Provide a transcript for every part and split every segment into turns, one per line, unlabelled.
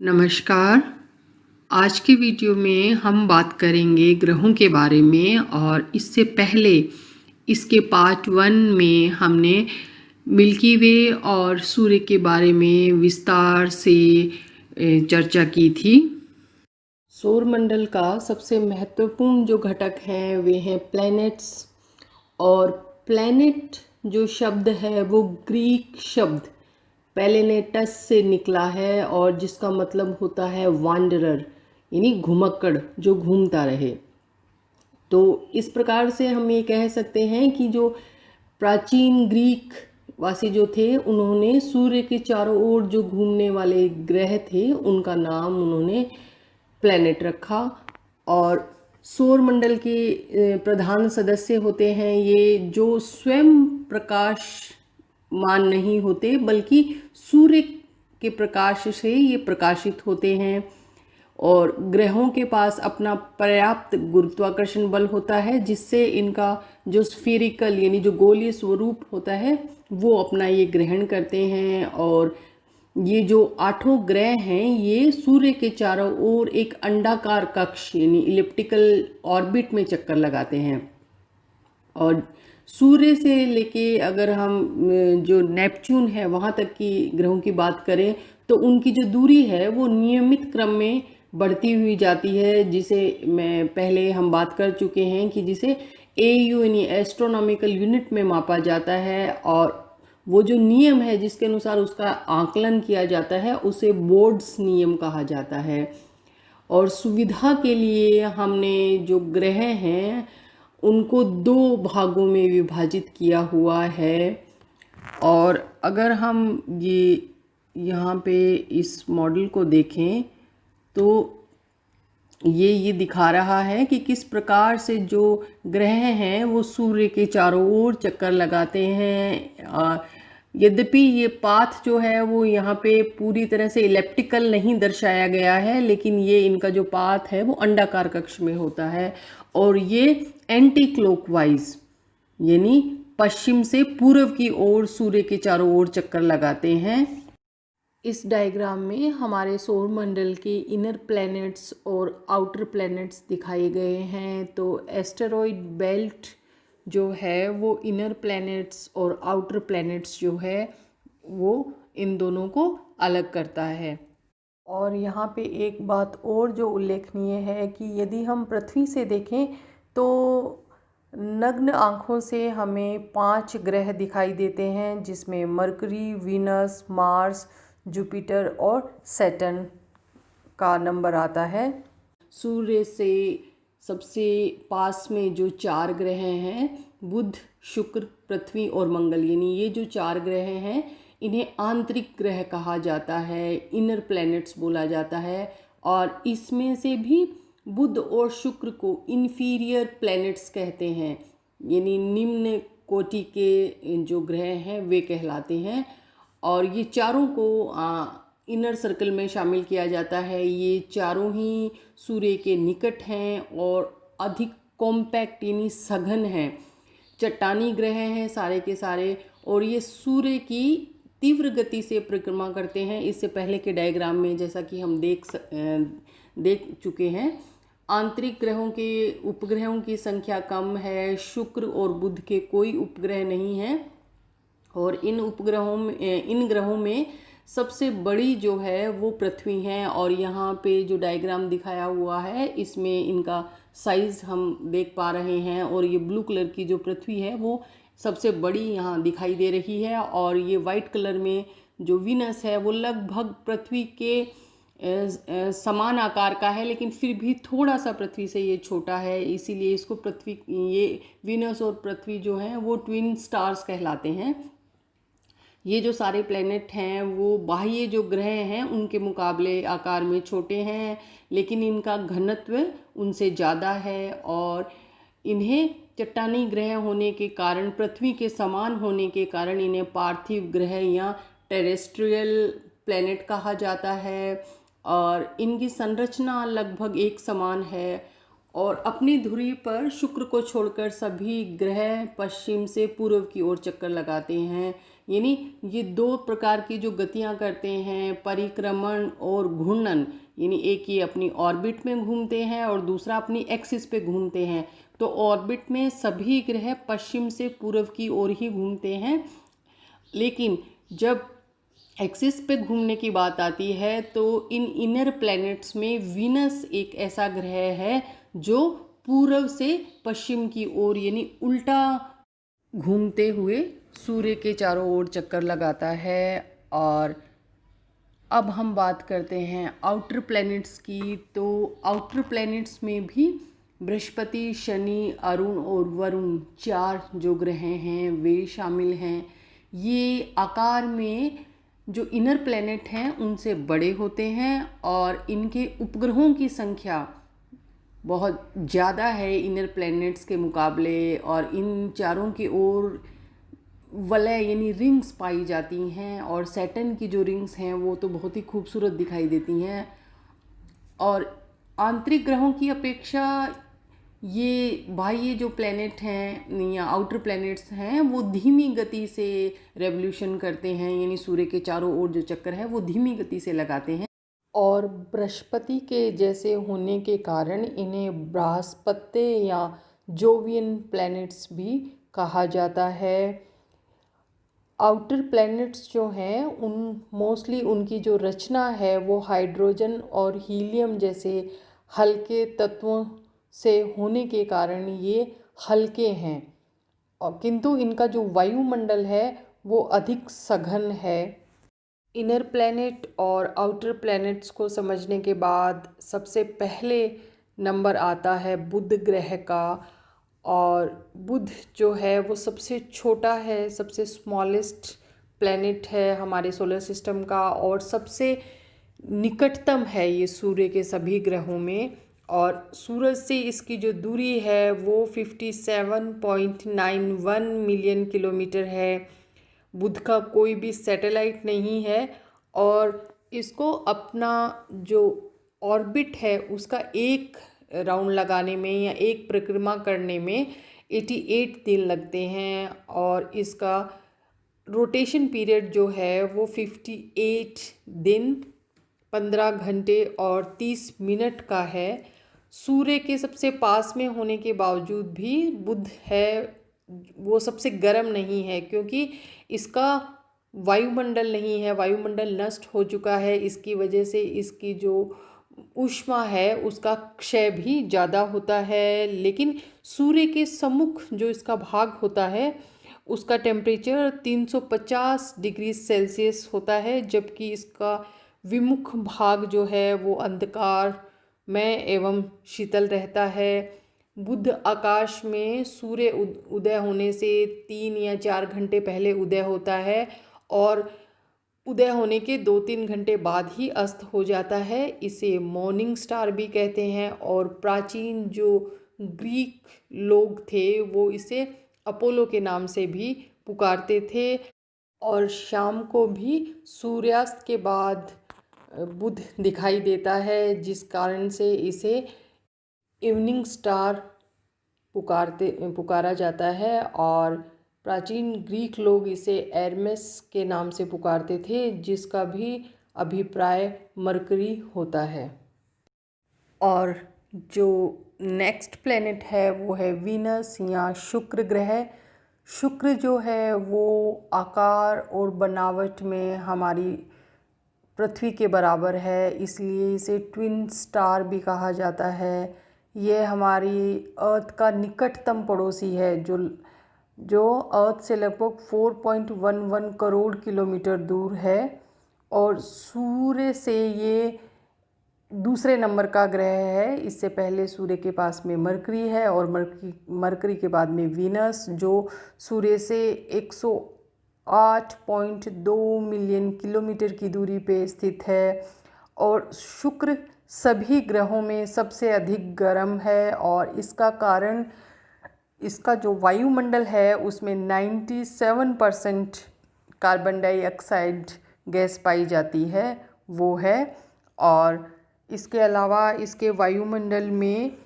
नमस्कार। आज के वीडियो में हम बात करेंगे ग्रहों के बारे में। और इससे पहले इसके पार्ट 1 में हमने मिल्की वे और सूर्य के बारे में विस्तार से चर्चा की थी। सौरमंडल का सबसे महत्वपूर्ण जो घटक हैं वे हैं प्लैनेट्स। और प्लैनेट जो शब्द है वो ग्रीक शब्द पैलेनेटस से निकला है और जिसका मतलब होता है वांडरर, यानी घुमक्कड़, जो घूमता रहे। तो इस प्रकार से हम ये कह सकते हैं कि जो प्राचीन ग्रीक वासी जो थे उन्होंने सूर्य के चारों ओर जो घूमने वाले ग्रह थे उनका नाम उन्होंने प्लैनेट रखा। और सौरमंडल के प्रधान सदस्य होते हैं ये जो स्वयं प्रकाश मान नहीं होते बल्कि सूर्य के प्रकाश से ये प्रकाशित होते हैं। और ग्रहों के पास अपना पर्याप्त गुरुत्वाकर्षण बल होता है जिससे इनका जो स्फीरिकल यानी जो गोलीय स्वरूप होता है वो अपना ये ग्रहण करते हैं। और ये जो 8 ग्रह हैं ये सूर्य के चारों ओर एक अंडाकार कक्ष यानी इलिप्टिकल ऑर्बिट में चक्कर लगाते हैं। और सूर्य से लेके अगर हम जो नेपच्यून है वहाँ तक की ग्रहों की बात करें तो उनकी जो दूरी है वो नियमित क्रम में बढ़ती हुई जाती है, जिसे मैं पहले हम बात कर चुके हैं कि जिसे AU यानी एस्ट्रोनॉमिकल यूनिट में मापा जाता है। और वो जो नियम है जिसके अनुसार उसका आकलन किया जाता है उसे बोर्ड्स नियम कहा जाता है। और सुविधा के लिए हमने जो ग्रह हैं उनको 2 भागों में विभाजित किया हुआ है। और अगर हम ये यहाँ पे इस मॉडल को देखें तो ये दिखा रहा है कि किस प्रकार से जो ग्रह हैं वो सूर्य के चारों ओर चक्कर लगाते हैं। यद्यपि ये पाथ जो है वो यहाँ पे पूरी तरह से इलेप्टिकल नहीं दर्शाया गया है, लेकिन ये इनका जो पाथ है वो अंडाकार कक्ष में होता है। और ये एंटी क्लॉकवाइज यानी पश्चिम से पूर्व की ओर सूर्य के चारों ओर चक्कर लगाते हैं। इस डायग्राम में हमारे सौरमंडल के इनर प्लैनेट्स और आउटर प्लैनेट्स दिखाए गए हैं। तो एस्टेरॉयड बेल्ट जो है वो इनर प्लैनेट्स और आउटर प्लैनेट्स जो है वो इन दोनों को अलग करता है। और यहाँ पे एक बात और जो उल्लेखनीय है कि यदि हम पृथ्वी से देखें तो नग्न आँखों से हमें 5 ग्रह दिखाई देते हैं, जिसमें मरकरी, वीनस, मार्स, जुपिटर और सैटर्न का नंबर आता है। सूर्य से सबसे पास में जो 4 ग्रह हैं बुध, शुक्र, पृथ्वी और मंगल, यानी ये जो 4 ग्रह हैं इन्हें आंतरिक ग्रह कहा जाता है, इनर प्लैनेट्स बोला जाता है। और इसमें से भी बुध और शुक्र को इन्फीरियर प्लैनेट्स कहते हैं, यानी निम्न कोटि के जो ग्रह हैं वे कहलाते हैं। और ये चारों को इनर सर्कल में शामिल किया जाता है। ये चारों ही सूर्य के निकट हैं और अधिक कॉम्पैक्ट यानी सघन हैं, चट्टानी ग्रह हैं सारे के सारे। और ये सूर्य की तीव्र गति से परिक्रमा करते हैं। इससे पहले के डायग्राम में जैसा कि हम देख चुके हैं, आंतरिक ग्रहों के उपग्रहों की संख्या कम है, शुक्र और बुध के कोई उपग्रह नहीं हैं। और इन ग्रहों में सबसे बड़ी जो है वो पृथ्वी है। और यहाँ पे जो डायग्राम दिखाया हुआ है इसमें इनका साइज़ हम देख पा रहे हैं। और ये ब्लू कलर की जो पृथ्वी है वो सबसे बड़ी यहाँ दिखाई दे रही है। और ये वाइट कलर में जो वीनस है वो लगभग पृथ्वी के समान आकार का है, लेकिन फिर भी थोड़ा सा पृथ्वी से ये छोटा है, इसीलिए इसको ये वीनस और पृथ्वी जो हैं वो ट्विन स्टार्स कहलाते हैं। ये जो सारे प्लैनेट हैं वो बाह्य जो ग्रह हैं उनके मुकाबले आकार में छोटे हैं, लेकिन इनका घनत्व उनसे ज़्यादा है। और इन्हें चट्टानी ग्रह होने के कारण, पृथ्वी के समान होने के कारण इन्हें पार्थिव ग्रह या टेरेस्ट्रियल प्लैनेट कहा जाता है। और इनकी संरचना लगभग एक समान है। और अपनी धुरी पर शुक्र को छोड़कर सभी ग्रह पश्चिम से पूर्व की ओर चक्कर लगाते हैं, यानी ये दो प्रकार की जो गतियां करते हैं, परिक्रमण और घूर्णन, यानी एक ये अपनी ऑर्बिट में घूमते हैं और दूसरा अपनी एक्सिस पे घूमते हैं। तो ऑर्बिट में सभी ग्रह पश्चिम से पूर्व की ओर ही घूमते हैं, लेकिन जब एक्सिस पे घूमने की बात आती है तो इन इनर प्लैनेट्स में वीनस एक ऐसा ग्रह है जो पूर्व से पश्चिम की ओर यानी उल्टा घूमते हुए सूर्य के चारों ओर चक्कर लगाता है। और अब हम बात करते हैं आउटर प्लैनेट्स की। तो आउटर प्लैनेट्स में भी बृहस्पति, शनि, अरुण और वरुण, चार जो ग्रह हैं वे शामिल हैं। ये आकार में जो इनर प्लैनेट हैं उनसे बड़े होते हैं और इनके उपग्रहों की संख्या बहुत ज़्यादा है इनर प्लैनेट्स के मुकाबले, और इन चारों की ओर वलय यानी रिंग्स पाई जाती हैं, और सैटर्न की जो रिंग्स हैं वो तो बहुत ही खूबसूरत दिखाई देती हैं। और आंतरिक ग्रहों की अपेक्षा ये बाह्य जो प्लैनेट हैं या आउटर प्लैनेट्स हैं वो धीमी गति से रेवोल्यूशन करते हैं, यानी सूर्य के चारों ओर जो चक्कर है वो धीमी गति से लगाते हैं। और बृहस्पति के जैसे होने के कारण इन्हें बृहस्पति या जोवियन प्लैनेट्स भी कहा जाता है। आउटर प्लैनेट्स जो हैं उन मोस्टली उनकी जो रचना है वो हाइड्रोजन और हीलियम जैसे हल्के तत्वों से होने के कारण ये हल्के हैं, और किंतु इनका जो वायुमंडल है वो अधिक सघन है। इनर प्लैनेट और आउटर प्लैनेट्स को समझने के बाद सबसे पहले नंबर आता है बुध ग्रह का। और बुध जो है वो सबसे छोटा है, सबसे स्मॉलेस्ट प्लैनेट है हमारे सोलर सिस्टम का, और सबसे निकटतम है ये सूर्य के सभी ग्रहों में। और सूरज से इसकी जो दूरी है वो 57.91 मिलियन किलोमीटर है। बुध का कोई भी सैटेलाइट नहीं है, और इसको अपना जो ऑर्बिट है उसका एक राउंड लगाने में या एक परिक्रमा करने में 88 दिन लगते हैं, और इसका रोटेशन पीरियड जो है वो 58 दिन 15 घंटे और 30 मिनट का है। सूर्य के सबसे पास में होने के बावजूद भी बुध है वो सबसे गर्म नहीं है, क्योंकि इसका वायुमंडल नहीं है, वायुमंडल नष्ट हो चुका है। इसकी वजह से इसकी जो ऊष्मा है उसका क्षय भी ज़्यादा होता है। लेकिन सूर्य के सम्मुख जो इसका भाग होता है उसका टेम्परेचर 350 डिग्री सेल्सियस होता है, जबकि इसका विमुख भाग जो है वो अंधकार में एवं शीतल रहता है। बुध आकाश में सूर्य उदय होने से 3 या 4 घंटे पहले उदय होता है, और उदय होने के 2-3 घंटे बाद ही अस्त हो जाता है। इसे मॉर्निंग स्टार भी कहते हैं, और प्राचीन जो ग्रीक लोग थे वो इसे अपोलो के नाम से भी पुकारते थे। और शाम को भी सूर्यास्त के बाद बुध दिखाई देता है, जिस कारण से इसे इवनिंग स्टार पुकारा जाता है। और प्राचीन ग्रीक लोग इसे एरमेस के नाम से पुकारते थे, जिसका भी अभिप्राय मरकरी होता है। और जो नेक्स्ट प्लेनेट है वो है वीनस या शुक्र ग्रह। शुक्र जो है वो आकार और बनावट में हमारी पृथ्वी के बराबर है, इसलिए इसे ट्विन स्टार भी कहा जाता है। ये हमारी अर्थ का निकटतम पड़ोसी है, जो अर्थ से लगभग 4.11 करोड़ किलोमीटर दूर है, और सूर्य से ये दूसरे नंबर का ग्रह है। इससे पहले सूर्य के पास में मरकरी है, और मरकरी के बाद में वीनस, जो सूर्य से 108.2 मिलियन किलोमीटर की दूरी पे स्थित है। और शुक्र सभी ग्रहों में सबसे अधिक गर्म है, और इसका कारण इसका जो वायुमंडल है उसमें 97% कार्बन डाइऑक्साइड गैस पाई जाती है वो है। और इसके अलावा इसके वायुमंडल में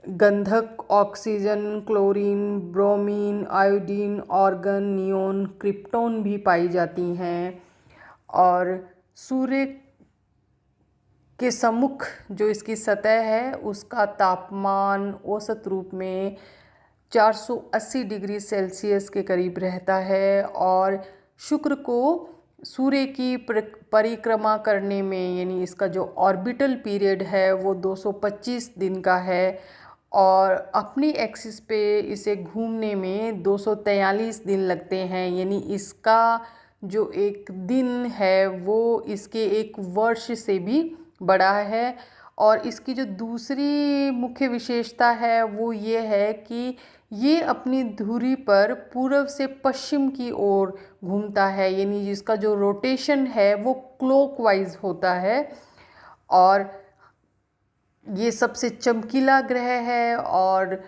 गंधक, oxygen, chlorine, bromine, iodine, organ, neon, krypton भी पाई जाती हैं। और सूर्य के सम्मुख जो इसकी सतह है उसका तापमान औसत रूप में 480 डिग्री सेल्सियस के करीब रहता है। और शुक्र को सूर्य की परिक्रमा करने में, यानी इसका जो ऑर्बिटल पीरियड है वो 225 दिन का है, और अपनी एक्सिस पे इसे घूमने में 243 दिन लगते हैं। यानी इसका जो एक दिन है वो इसके एक वर्ष से भी बड़ा है। और इसकी जो दूसरी मुख्य विशेषता है वो ये है कि ये अपनी धुरी पर पूर्व से पश्चिम की ओर घूमता है, यानी जिसका जो रोटेशन है वो क्लॉकवाइज होता है। और ये सबसे चमकीला ग्रह है, और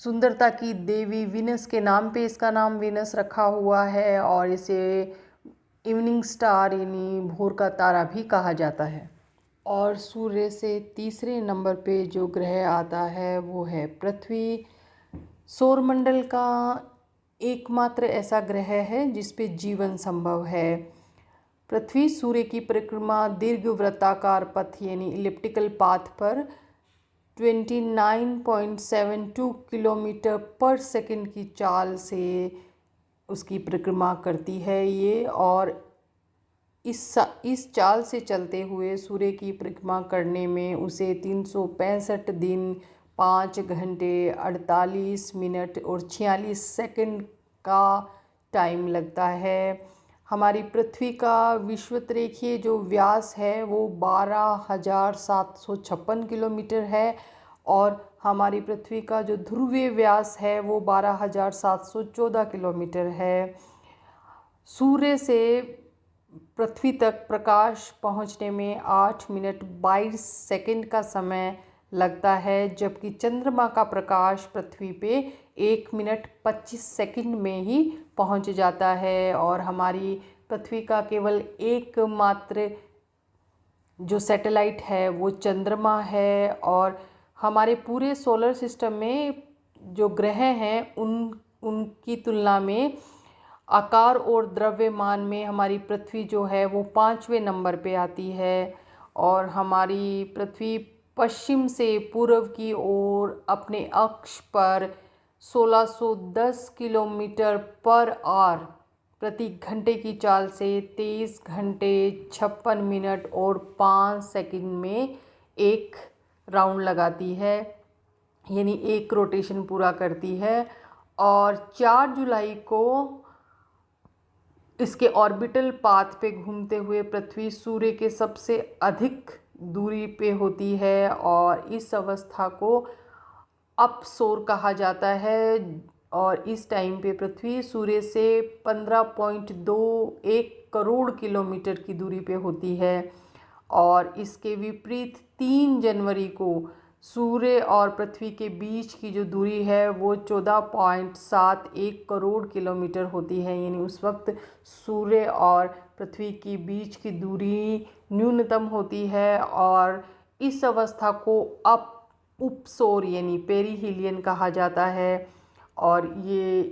सुंदरता की देवी वीनस के नाम पे इसका नाम वीनस रखा हुआ है, और इसे इवनिंग स्टार यानी भोर का तारा भी कहा जाता है। और सूर्य से तीसरे नंबर पे जो ग्रह आता है वो है पृथ्वी। सौरमंडल का एकमात्र ऐसा ग्रह है जिस पे जीवन संभव है। पृथ्वी सूर्य की परिक्रमा दीर्घ वृत्ताकार पथ यानी इलिप्टिकल पाथ पर 29.72 किलोमीटर पर सेकंड की चाल से उसकी परिक्रमा करती है ये। और इस चाल से चलते हुए सूर्य की परिक्रमा करने में उसे 365 दिन, 5 घंटे, 48 मिनट और 46 सेकंड का टाइम लगता है। हमारी पृथ्वी का विषुवतरेखीय जो व्यास है वो 12,756 किलोमीटर है, और हमारी पृथ्वी का जो ध्रुवीय व्यास है वो 12,714 किलोमीटर है। सूर्य से पृथ्वी तक प्रकाश पहुंचने में 8 मिनट 22 सेकंड का समय लगता है, जबकि चंद्रमा का प्रकाश पृथ्वी पे 1 मिनट 25 सेकंड में ही पहुंच जाता है। और हमारी पृथ्वी का केवल एकमात्र जो सैटेलाइट है वो चंद्रमा है। और हमारे पूरे सोलर सिस्टम में जो ग्रह हैं उनकी तुलना में आकार और द्रव्यमान में हमारी पृथ्वी जो है वो 5वें नंबर पे आती है। और हमारी पृथ्वी पश्चिम से पूर्व की ओर अपने अक्ष पर 1610 किलोमीटर पर आवर प्रति घंटे की चाल से 23 घंटे 56 मिनट और 5 सेकंड में एक राउंड लगाती है, यानी एक रोटेशन पूरा करती है। और 4 जुलाई को इसके ऑर्बिटल पाथ पे घूमते हुए पृथ्वी सूर्य के सबसे अधिक दूरी पे होती है, और इस अवस्था को अपसोर कहा जाता है। और इस टाइम पे पृथ्वी सूर्य से 15.21 करोड़ किलोमीटर की दूरी पे होती है। और इसके विपरीत 3 जनवरी को सूर्य और पृथ्वी के बीच की जो दूरी है वो 14.71 करोड़ किलोमीटर होती है, यानी उस वक्त सूर्य और पृथ्वी के बीच की दूरी न्यूनतम होती है। और इस अवस्था को उपसौर यानी पेरीहिलियन कहा जाता है। और ये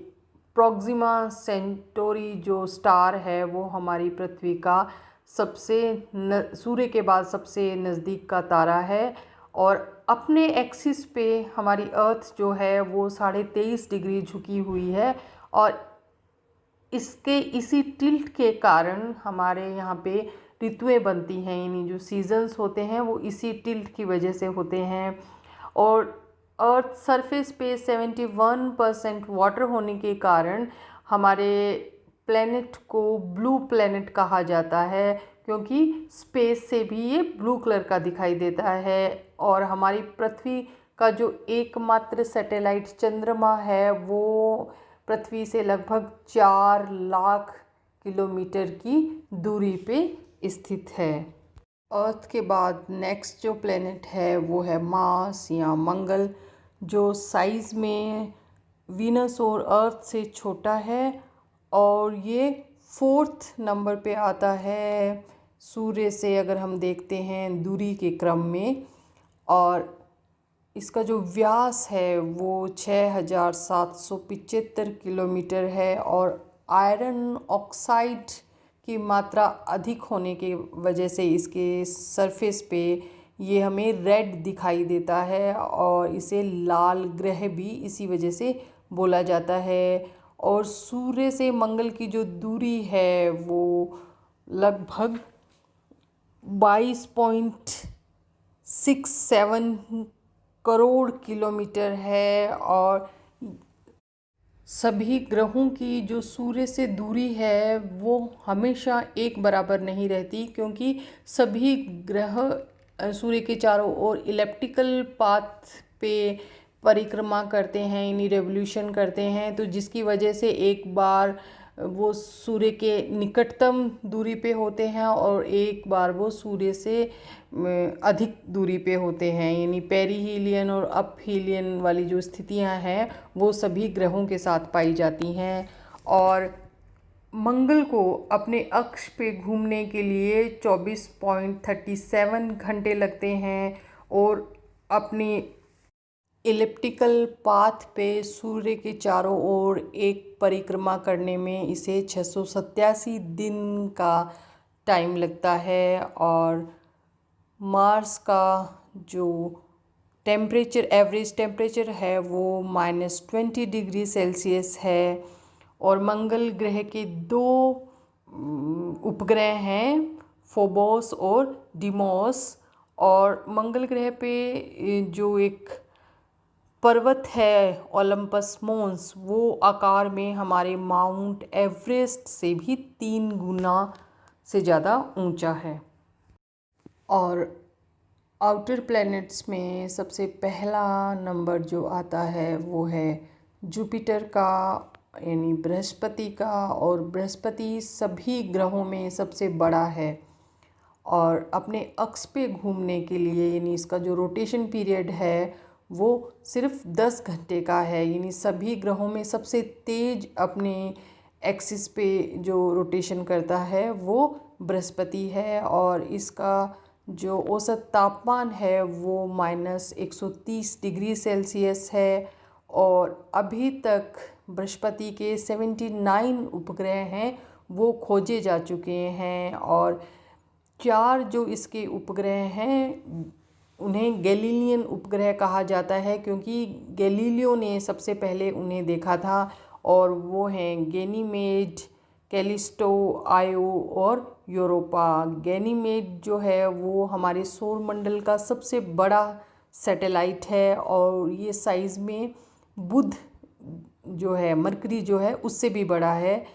प्रोक्सिमा सेंटोरी जो स्टार है वो हमारी पृथ्वी का सूर्य के बाद सबसे नज़दीक का तारा है। और अपने एक्सिस पे हमारी अर्थ जो है वो 23.5 डिग्री झुकी हुई है, और इसके इसी टिल्ट के कारण हमारे यहाँ पे ऋतुएं बनती हैं, यानी जो सीजन्स होते हैं वो इसी टिल्ट की वजह से होते हैं। और अर्थ सरफेस पे 71% वाटर होने के कारण हमारे प्लेनेट को ब्लू प्लेनेट कहा जाता है, क्योंकि स्पेस से भी ये ब्लू कलर का दिखाई देता है। और हमारी पृथ्वी का जो एकमात्र सैटेलाइट चंद्रमा है वो पृथ्वी से लगभग 4 लाख किलोमीटर की दूरी पे स्थित है। अर्थ के बाद नेक्स्ट जो प्लेनेट है वो है मार्स या मंगल, जो साइज़ में वीनस और अर्थ से छोटा है, और ये 4th नंबर पे आता है सूर्य से अगर हम देखते हैं दूरी के क्रम में। और इसका जो व्यास है वो 6775 किलोमीटर है और आयरन ऑक्साइड की मात्रा अधिक होने की वजह से इसके सरफेस पे ये हमें रेड दिखाई देता है और इसे लाल ग्रह भी इसी वजह से बोला जाता है। और सूर्य से मंगल की जो दूरी है वो लगभग 22.67 करोड़ किलोमीटर है। और सभी ग्रहों की जो सूर्य से दूरी है वो हमेशा एक बराबर नहीं रहती, क्योंकि सभी ग्रह सूर्य के चारों ओर इलिप्टिकल पाथ पे परिक्रमा करते हैं, यानी रेवोल्यूशन करते हैं, तो जिसकी वजह से एक बार वो सूर्य के निकटतम दूरी पे होते हैं और एक बार वो सूर्य से अधिक दूरी पे होते हैं, यानी पेरीहीलियन और अपहीलियन वाली जो स्थितियां हैं वो सभी ग्रहों के साथ पाई जाती हैं। और मंगल को अपने अक्ष पे घूमने के लिए 24.37 घंटे लगते हैं और अपनी इलिप्टिकल पाथ पे सूर्य के चारों ओर एक परिक्रमा करने में इसे 687 दिन का टाइम लगता है। और मार्स का जो टेम्परेचर, एवरेज टेम्परेचर है वो -20 डिग्री सेल्सियस है। और मंगल ग्रह के दो उपग्रह हैं, फोबोस और डीमोस। और मंगल ग्रह पे जो एक पर्वत है ओलंपस मोन्स, वो आकार में हमारे माउंट एवरेस्ट से भी 3 गुना से ज़्यादा ऊंचा है। और आउटर प्लैनेट्स में सबसे पहला नंबर जो आता है वो है जुपिटर का, यानी बृहस्पति का। और बृहस्पति सभी ग्रहों में सबसे बड़ा है और अपने अक्ष पे घूमने के लिए, यानी इसका जो रोटेशन पीरियड है वो सिर्फ 10 घंटे का है, यानी सभी ग्रहों में सबसे तेज अपने एक्सिस पे जो रोटेशन करता है वो बृहस्पति है। और इसका जो औसत तापमान है वो -130 डिग्री सेल्सियस है। और अभी तक बृहस्पति के 79 उपग्रह हैं वो खोजे जा चुके हैं। और 4 जो इसके उपग्रह हैं उन्हें गैलीलियन उपग्रह कहा जाता है, क्योंकि गैलीलियो ने सबसे पहले उन्हें देखा था। और वो हैं गैनीमेड, कैलिस्टो, आयो और यूरोपा। गैनीमेड जो है वो हमारे सौर मंडल का सबसे बड़ा सैटेलाइट है और ये साइज़ में बुध जो है, मरकरी जो है, उससे भी बड़ा है।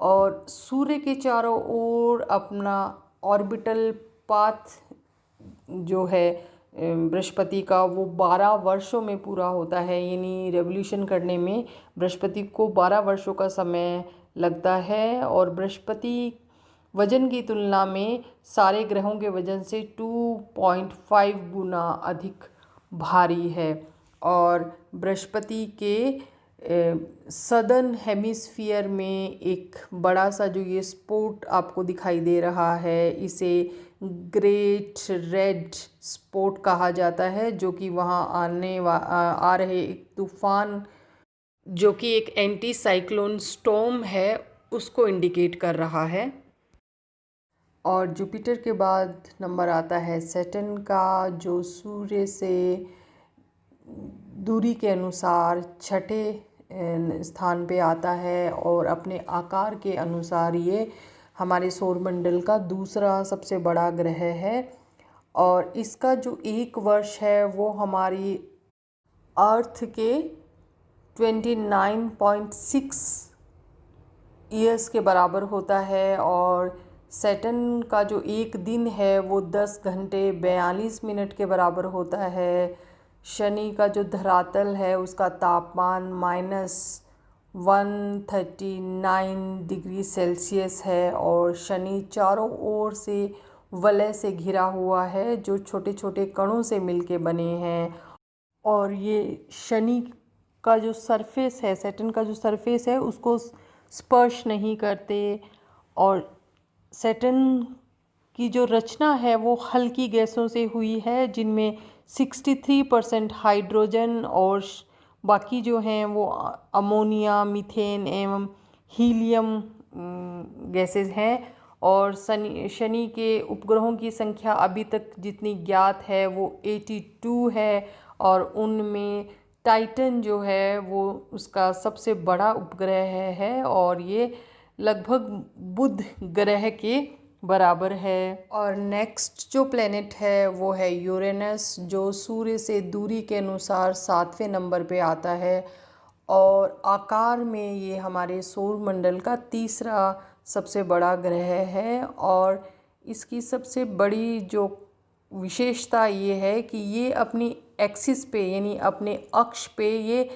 और सूर्य के चारों ओर अपना ऑर्बिटल पाथ जो है बृहस्पति का वो 12 वर्षों में पूरा होता है, यानी रेवोल्यूशन करने में बृहस्पति को 12 वर्षों का समय लगता है। और बृहस्पति वजन की तुलना में सारे ग्रहों के वजन से 2.5 गुना अधिक भारी है। और बृहस्पति के सदर्न हेमिस्फीयर में एक बड़ा सा जो ये स्पॉट आपको दिखाई दे रहा है, इसे ग्रेट रेड स्पॉट कहा जाता है, जो कि वहाँ आ रहे एक तूफान, जो कि एक एंटी साइक्लोन स्टॉर्म है, उसको इंडिकेट कर रहा है। और जुपिटर के बाद नंबर आता है सैटर्न का, जो सूर्य से दूरी के अनुसार छठे स्थान पे आता है और अपने आकार के अनुसार ये हमारे सौरमंडल का दूसरा सबसे बड़ा ग्रह है। और इसका जो एक वर्ष है वो हमारी अर्थ के 29.6 ईयर्स के बराबर होता है। और सैटर्न का जो एक दिन है वो 10 घंटे 42 मिनट के बराबर होता है। शनि का जो धरातल है उसका तापमान -139 डिग्री सेल्सियस है और शनि चारों ओर से वलय से घिरा हुआ है, जो छोटे छोटे कणों से मिलके बने हैं। और ये शनि का जो सरफेस है, सैटर्न का जो सरफेस है, उसको स्पर्श नहीं करते। और सैटर्न की जो रचना है वो हल्की गैसों से हुई है, जिनमें 63% हाइड्रोजन और बाकी जो हैं वो अमोनिया, मीथेन एवं हीलियम गैसेस हैं। और शनि के उपग्रहों की संख्या अभी तक जितनी ज्ञात है वो 82 है, और उनमें टाइटन जो है वो उसका सबसे बड़ा उपग्रह है और ये लगभग बुध ग्रह के बराबर है। और नेक्स्ट जो प्लेनेट है वो है यूरेनस, जो सूर्य से दूरी के अनुसार 7वें नंबर पे आता है और आकार में ये हमारे सौर मंडल का तीसरा सबसे बड़ा ग्रह है। और इसकी सबसे बड़ी जो विशेषता ये है कि ये अपनी एक्सिस पे यानी अपने अक्ष पे ये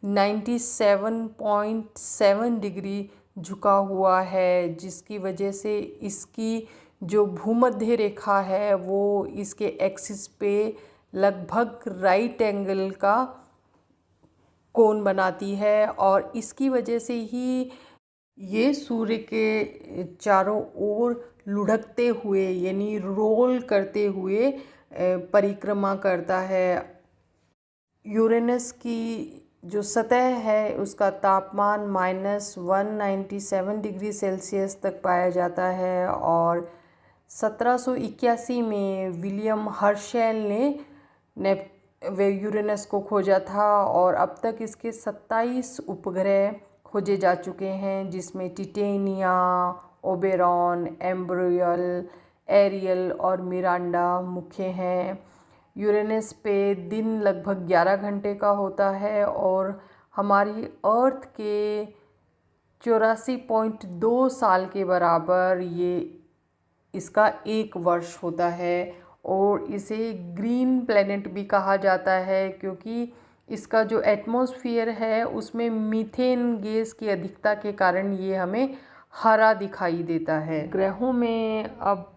97.7 डिग्री झुका हुआ है, जिसकी वजह से इसकी जो भूमध्य रेखा है वो इसके एक्सिस पे लगभग राइट एंगल का कोण बनाती है। और इसकी वजह से ही ये सूर्य के चारों ओर लुढ़कते हुए यानी रोल करते हुए परिक्रमा करता है। यूरेनस की जो सतह है उसका तापमान -197 डिग्री सेल्सियस तक पाया जाता है। और 1781 में विलियम हर्शेल ने यूरेनस को खोजा था और अब तक इसके 27 उपग्रह खोजे जा चुके हैं, जिसमें टिटेनिया, ओबेरॉन, एम्ब्रियल, एरियल और मिरांडा मुख्य हैं। यूरेनस पे दिन लगभग 11 घंटे का होता है और हमारी अर्थ के 84.2 साल के बराबर ये इसका एक वर्ष होता है। और इसे ग्रीन प्लेनेट भी कहा जाता है क्योंकि इसका जो एटमॉस्फेयर है उसमें मीथेन गैस की अधिकता के कारण ये हमें हरा दिखाई देता है। ग्रहों में अब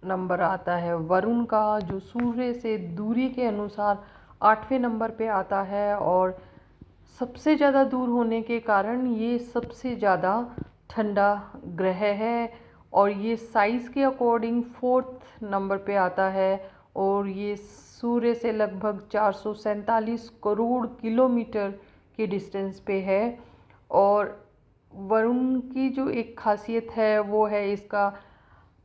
नंबर आता है वरुण का, जो सूर्य से दूरी के अनुसार 8वें नंबर पे आता है और सबसे ज़्यादा दूर होने के कारण ये सबसे ज़्यादा ठंडा ग्रह है। और ये साइज़ के अकॉर्डिंग 4th नंबर पे आता है और ये सूर्य से लगभग 447 करोड़ किलोमीटर के डिस्टेंस पे है। और वरुण की जो एक खासियत है वो है इसका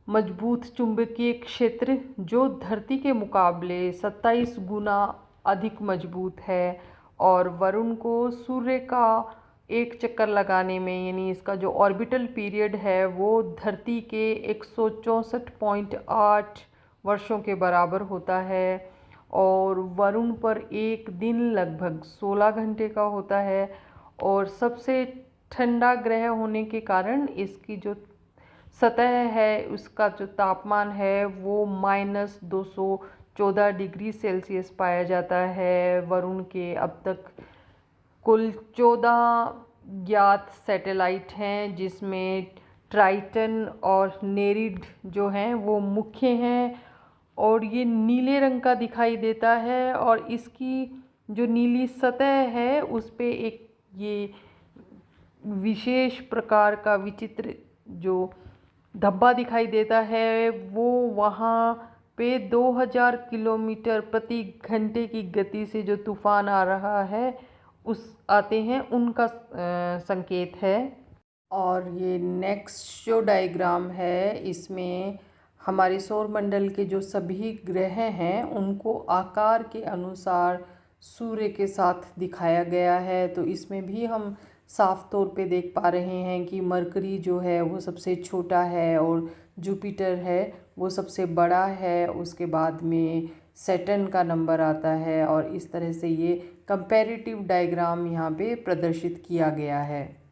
मजबूत चुंबकीय क्षेत्र, जो धरती के मुकाबले 27 गुना अधिक मजबूत है। और वरुण को सूर्य का एक चक्कर लगाने में यानी इसका जो ऑर्बिटल पीरियड है वो धरती के 164.8 वर्षों के बराबर होता है। और वरुण पर एक दिन लगभग 16 घंटे का होता है और सबसे ठंडा ग्रह होने के कारण इसकी जो सतह है उसका जो तापमान है वो -214 डिग्री सेल्सियस पाया जाता है। वरुण के अब तक कुल 14 ज्ञात सैटेलाइट हैं, जिसमें ट्राइटन और नेरिड जो हैं वो मुख्य हैं। और ये नीले रंग का दिखाई देता है और इसकी जो नीली सतह है उस पे एक ये विशेष प्रकार का विचित्र जो धब्बा दिखाई देता है, वो वहाँ पे 2000 किलोमीटर प्रति घंटे की गति से जो तूफान आ रहा है उस आते हैं उनका संकेत है। और ये नेक्स्ट जो डायग्राम है इसमें हमारे सौर मंडल के जो सभी ग्रह हैं उनको आकार के अनुसार सूर्य के साथ दिखाया गया है। तो इसमें भी हम साफ तौर पे देख पा रहे हैं कि मरकरी जो है वो सबसे छोटा है और जुपिटर है वो सबसे बड़ा है, उसके बाद में सैटर्न का नंबर आता है। और इस तरह से ये कंपैरेटिव डायग्राम यहाँ पे प्रदर्शित किया गया है।